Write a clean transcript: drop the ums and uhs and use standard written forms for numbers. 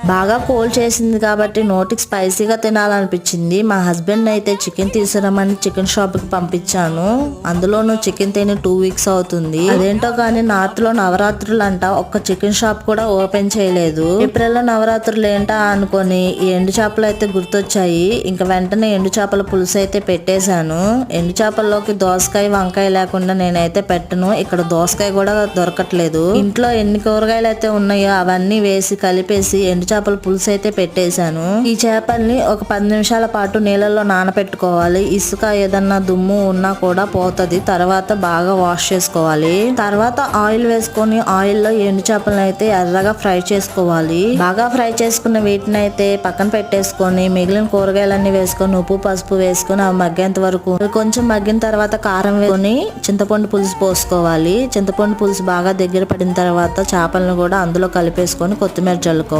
బాగా కోల్డ్ చేసింది కాబట్టి నోటికి స్పైసీగా తినాలనిపించింది. మా హస్బెండ్ అయితే చికెన్ తీసుకురమ్మని చికెన్ షాప్ కి పంపించాను. అందులోనూ చికెన్ తిని 2 వీక్స్ అవుతుంది. అదేంటో కానీ నార్త్ లో నవరాత్రులు అంట ఒక్క చికెన్ షాప్ కూడా ఓపెన్ చేయలేదు. ఏప్రిల్ లో నవరాత్రులు ఏంటా అనుకొని ఈ ఎండు చేపలు అయితే గుర్తొచ్చాయి. ఇంకా వెంటనే ఎండు చేపల పులుసు అయితే పెట్టేశాను. ఎండు చేపల్లోకి దోసకాయ వంకాయ లేకుండా నేనైతే పెట్టను. ఇక్కడ దోసకాయ కూడా దొరకట్లేదు. ఇంట్లో ఎన్ని కూరగాయలు అయితే ఉన్నాయో అవన్నీ వేసి కలిపేసి ఎండు చేపల పులుసు అయితే పెట్టేశాను. ఈ చేపల్ని ఒక 10 నిమిషాల పాటు నీళ్ళలో నానబెట్టుకోవాలి. ఇసుక ఏదన్నా దుమ్ము ఉన్నా కూడా పోతది. తర్వాత బాగా వాష్ చేసుకోవాలి. తర్వాత ఆయిల్ వేసుకొని ఆయిల్ లో ఎండు చేపలను అయితే ఎర్రగా ఫ్రై చేసుకోవాలి. బాగా ఫ్రై చేసుకున్న వీటిని అయితే పక్కన పెట్టేసుకొని మిగిలిన కూరగాయలన్నీ వేసుకొని ఉప్పు పసుపు వేసుకొని అవి మగ్గేంత వరకు కొంచెం మగ్గిన తర్వాత కారం వేసుకొని చింతపండు పులుసు పోసుకోవాలి. చింతపండు పులుసు బాగా దగ్గర పడిన తర్వాత చేపలను కూడా అందులో కలిపేసుకొని కొత్తిమీర చల్లుకోవాలి.